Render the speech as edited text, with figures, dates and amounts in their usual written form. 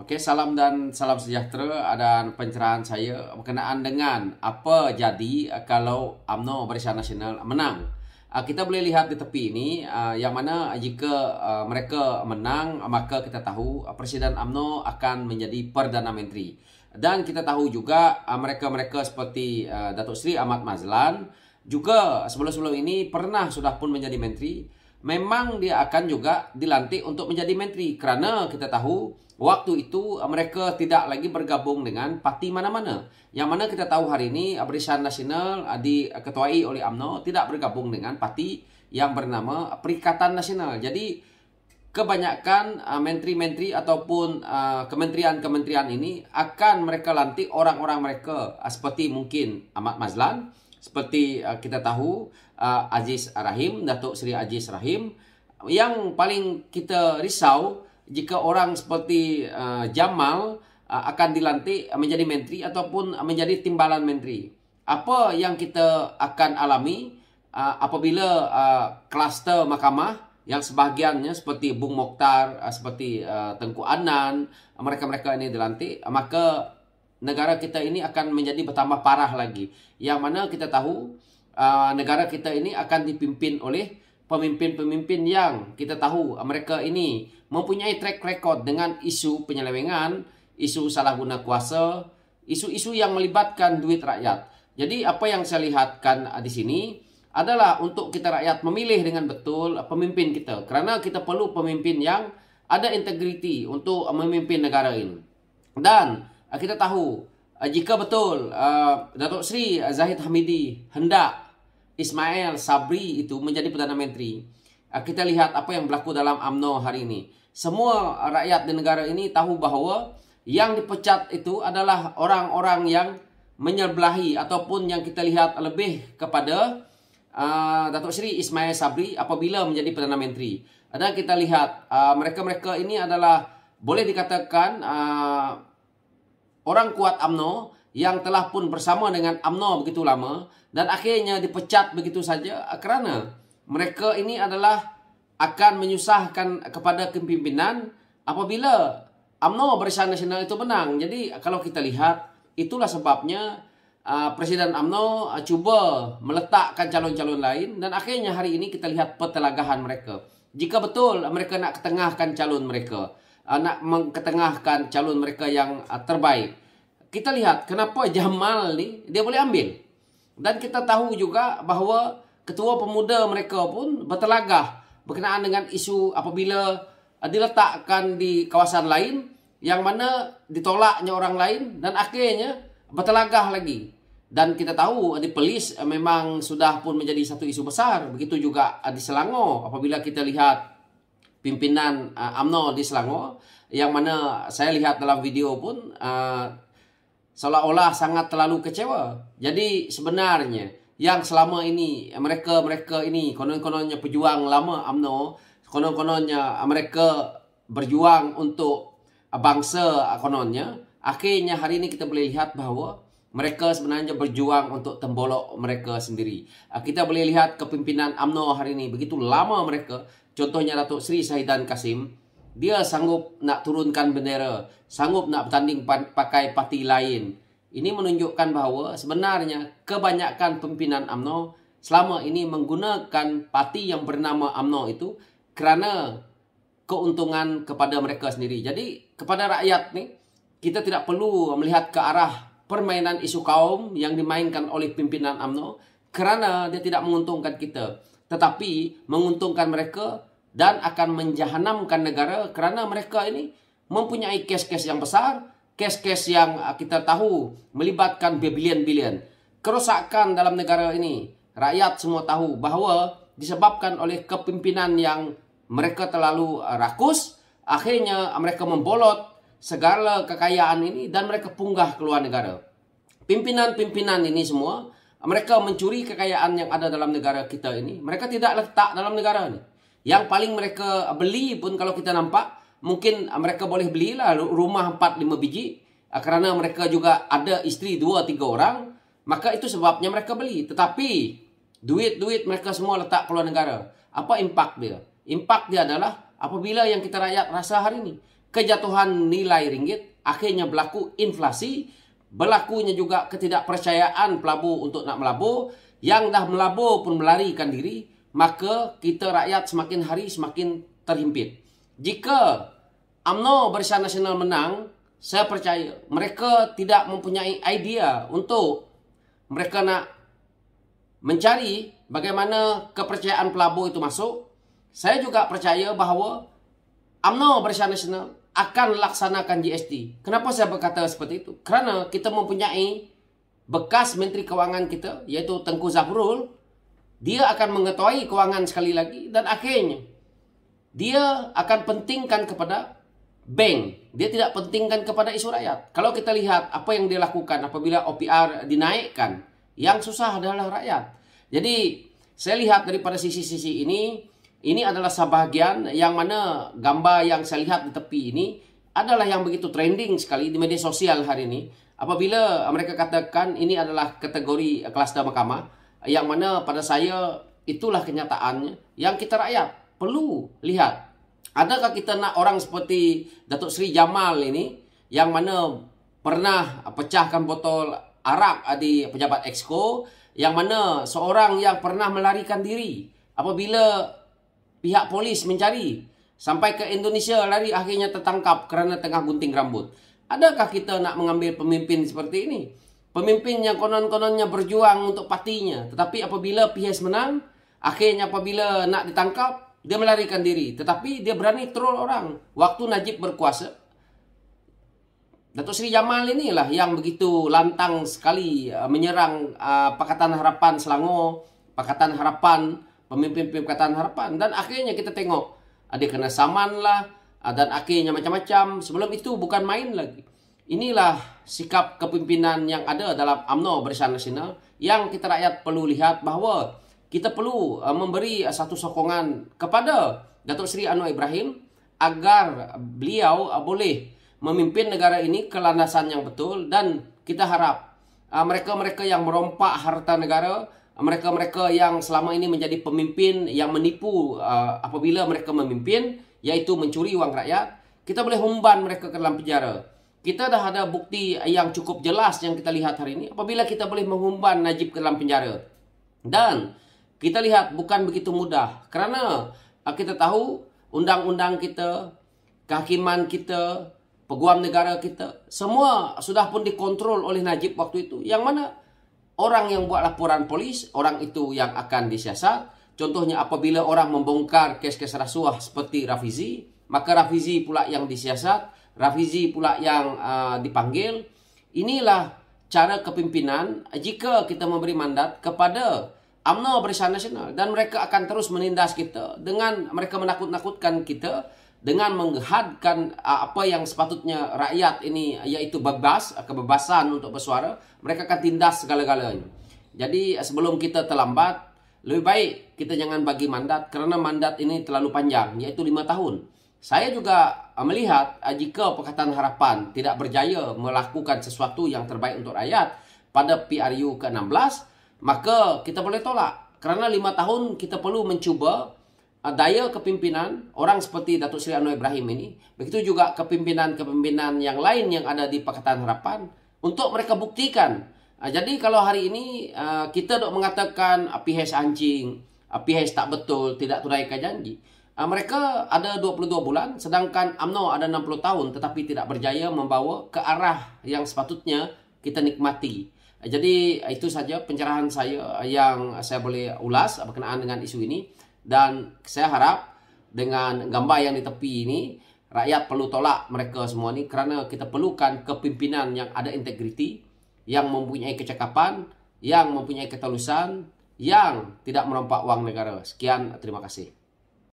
Oke, salam dan salam sejahtera dan pencerahan saya berkenaan dengan apa jadi kalau UMNO Barisan Nasional menang. Kita boleh lihat di tepi ini yang mana jika mereka menang, maka kita tahu Presiden UMNO akan menjadi Perdana Menteri. Dan kita tahu juga mereka-mereka seperti Datuk Seri Ahmad Mazlan juga sebelum-sebelum ini sudah pun menjadi menteri. Memang dia akan juga dilantik untuk menjadi menteri kerana kita tahu waktu itu mereka tidak lagi bergabung dengan parti mana-mana. Yang mana kita tahu hari ini Barisan Nasional diketuai oleh UMNO tidak bergabung dengan parti yang bernama Perikatan Nasional. Jadi kebanyakan menteri-menteri ataupun kementerian-kementerian ini akan mereka lantik orang-orang mereka seperti mungkin Ahmad Mazlan, seperti kita tahu Aziz Rahim, Datuk Seri Aziz Rahim. Yang paling kita risau jika orang seperti Jamal akan dilantik menjadi menteri ataupun menjadi timbalan menteri. Apa yang kita akan alami apabila kluster mahkamah yang sebahagiannya seperti Bung Mokhtar, seperti Tengku Adnan, mereka-mereka ini dilantik, maka negara kita ini akan menjadi bertambah parah lagi. Yang mana kita tahu negara kita ini akan dipimpin oleh pemimpin-pemimpin yang kita tahu mereka ini mempunyai track record dengan isu penyelewengan, isu salah guna kuasa, isu-isu yang melibatkan duit rakyat. Jadi apa yang saya lihatkan di sini adalah untuk kita rakyat memilih dengan betul pemimpin kita. Kerana kita perlu pemimpin yang ada integriti untuk memimpin negara ini. Dan kita tahu jika betul Datuk Seri Zahid Hamidi hendak Ismail Sabri itu menjadi Perdana Menteri, kita lihat apa yang berlaku dalam UMNO hari ini. Semua rakyat di negara ini tahu bahawa yang dipecat itu adalah orang-orang yang menyebelahi ataupun yang kita lihat lebih kepada Datuk Seri Ismail Sabri apabila menjadi Perdana Menteri. Dan kita lihat mereka-mereka ini adalah boleh dikatakan orang kuat UMNO yang telah pun bersama dengan UMNO begitu lama dan akhirnya dipecat begitu saja kerana mereka ini adalah akan menyusahkan kepada kepimpinan apabila UMNO Barisan Nasional itu menang. Jadi kalau kita lihat itulah sebabnya Presiden UMNO cuba meletakkan calon-calon lain dan akhirnya hari ini kita lihat pertelagahan mereka. Jika betul mereka nak ketengahkan calon mereka, nak mengketengahkan calon mereka yang terbaik, kita lihat kenapa Jamal ni dia boleh ambil. Dan kita tahu juga bahawa ketua pemuda mereka pun bertelagah berkenaan dengan isu apabila diletakkan di kawasan lain yang mana ditolaknya orang lain dan akhirnya bertelagah lagi. Dan kita tahu di Perlis memang sudah pun menjadi satu isu besar. Begitu juga di Selangor apabila kita lihat pimpinan UMNO di Selangor yang mana saya lihat dalam video pun seolah-olah sangat terlalu kecewa. Jadi sebenarnya yang selama ini mereka ini konon-kononnya pejuang lama UMNO, konon-kononnya mereka berjuang untuk bangsa kononnya, akhirnya hari ini kita boleh lihat bahawa mereka sebenarnya berjuang untuk tembolok mereka sendiri. Kita boleh lihat kepimpinan UMNO hari ini begitu lama mereka. Contohnya Datuk Seri Shahidan Kassim, dia sanggup nak turunkan bendera, sanggup nak bertanding pakai parti lain. Ini menunjukkan bahawa sebenarnya kebanyakan pimpinan UMNO selama ini menggunakan parti yang bernama UMNO itu kerana keuntungan kepada mereka sendiri. Jadi kepada rakyat ni, kita tidak perlu melihat ke arah permainan isu kaum yang dimainkan oleh pimpinan UMNO kerana dia tidak menguntungkan kita, tetapi menguntungkan mereka dan akan menjahanamkan negara kerana mereka ini mempunyai kes-kes yang besar, kes-kes yang kita tahu melibatkan berbilion-bilion. Kerosakan dalam negara ini, rakyat semua tahu bahawa disebabkan oleh kepimpinan yang mereka terlalu rakus, akhirnya mereka membolot segala kekayaan ini dan mereka punggah keluar negara. Pimpinan-pimpinan ini semua, mereka mencuri kekayaan yang ada dalam negara kita ini. Mereka tidak letak dalam negara ini. Yang paling mereka beli pun kalau kita nampak, mungkin mereka boleh belilah rumah 4-5 biji. Kerana mereka juga ada isteri 2-3 orang. Maka itu sebabnya mereka beli. Tetapi duit-duit mereka semua letak keluar negara. Apa impak dia? Impak dia adalah apabila yang kita rakyat rasa hari ini. kejatuhan nilai ringgit, akhirnya berlaku inflasi, berlakunya juga ketidakpercayaan pelabur untuk nak melabur, yang dah melabur pun melarikan diri, maka kita rakyat semakin hari semakin terhimpit. Jika UMNO Barisan Nasional menang, saya percaya mereka tidak mempunyai idea untuk mereka nak mencari bagaimana kepercayaan pelabur itu masuk. Saya juga percaya bahawa UMNO Barisan Nasional akan laksanakan GST. Kenapa saya berkata seperti itu? Kerana kita mempunyai bekas Menteri Kewangan kita, iaitu Tengku Zafrul. Dia akan mengetahui kewangan sekali lagi, dan akhirnya dia akan pentingkan kepada bank. Dia tidak pentingkan kepada isu rakyat. Kalau kita lihat apa yang dia lakukan apabila OPR dinaikkan, yang susah adalah rakyat. Jadi saya lihat daripada sisi-sisi ini adalah sebahagian yang mana gambar yang saya lihat di tepi ini adalah yang begitu trending sekali di media sosial hari ini. Apabila mereka katakan ini adalah kategori kluster mahkamah, yang mana pada saya itulah kenyataannya yang kita rakyat perlu lihat. Adakah kita nak orang seperti Datuk Seri Jamal ini, yang mana pernah pecahkan botol arak di pejabat Exco, yang mana seorang yang pernah melarikan diri apabila pihak polis mencari, sampai ke Indonesia lari, akhirnya tertangkap kerana tengah gunting rambut. Adakah kita nak mengambil pemimpin seperti ini? Pemimpin yang konon-kononnya berjuang untuk partinya, tetapi apabila PS menang, akhirnya apabila nak ditangkap, dia melarikan diri. Tetapi dia berani troll orang. Waktu Najib berkuasa, Datuk Seri Jamal inilah yang begitu lantang sekali menyerang Pakatan Harapan Selangor, Pakatan Harapan, pemimpin Pakatan Harapan. Dan akhirnya kita tengok dia kena saman lah, dan akhirnya macam-macam. Sebelum itu bukan main lagi. Inilah sikap kepimpinan yang ada dalam UMNO Barisan Nasional, yang kita rakyat perlu lihat bahawa kita perlu memberi satu sokongan kepada Datuk Seri Anwar Ibrahim agar beliau boleh memimpin negara ini ke landasan yang betul. Dan kita harap mereka-mereka yang merompak harta negara, mereka-mereka yang selama ini menjadi pemimpin yang menipu apabila mereka memimpin, iaitu mencuri wang rakyat, kita boleh humban mereka ke dalam penjara. Kita dah ada bukti yang cukup jelas yang kita lihat hari ini apabila kita boleh menghumban Najib ke dalam penjara. Dan kita lihat bukan begitu mudah, kerana kita tahu undang-undang kita, kehakiman kita, peguam negara kita, semua sudah pun dikontrol oleh Najib waktu itu. Yang mana orang yang buat laporan polis, orang itu yang akan disiasat. Contohnya apabila orang membongkar kes-kes rasuah seperti Rafizi, maka Rafizi pula yang disiasat, Rafizi pula yang dipanggil. Inilah cara kepimpinan jika kita memberi mandat kepada UMNO Barisan Nasional, dan mereka akan terus menindas kita dengan mereka menakut-nakutkan kita dengan menghadkan apa yang sepatutnya rakyat ini, iaitu bebas, kebebasan untuk bersuara. Mereka akan tindas segala-galanya. Jadi sebelum kita terlambat, lebih baik kita jangan bagi mandat, kerana mandat ini terlalu panjang, iaitu 5 tahun. Saya juga melihat jika Pakatan Harapan tidak berjaya melakukan sesuatu yang terbaik untuk rakyat pada PRU ke-16, maka kita boleh tolak. Kerana 5 tahun kita perlu mencuba daya kepimpinan orang seperti Datuk Seri Anwar Ibrahim ini. Begitu juga kepimpinan-kepimpinan yang lain yang ada di Pakatan Harapan, untuk mereka buktikan. Jadi kalau hari ini kita dok mengatakan PH anjing, PH tak betul, tidak tunaikan janji. Mereka ada 22 bulan, sedangkan UMNO ada 60 tahun tetapi tidak berjaya membawa ke arah yang sepatutnya kita nikmati. Jadi itu saja pencerahan saya yang saya boleh ulas berkenaan dengan isu ini. Dan saya harap dengan gambar yang di tepi ini, rakyat perlu tolak mereka semua ni, kerana kita perlukan kepimpinan yang ada integriti, yang mempunyai kecakapan, yang mempunyai ketulusan, yang tidak merompak wang negara. Sekian, terima kasih.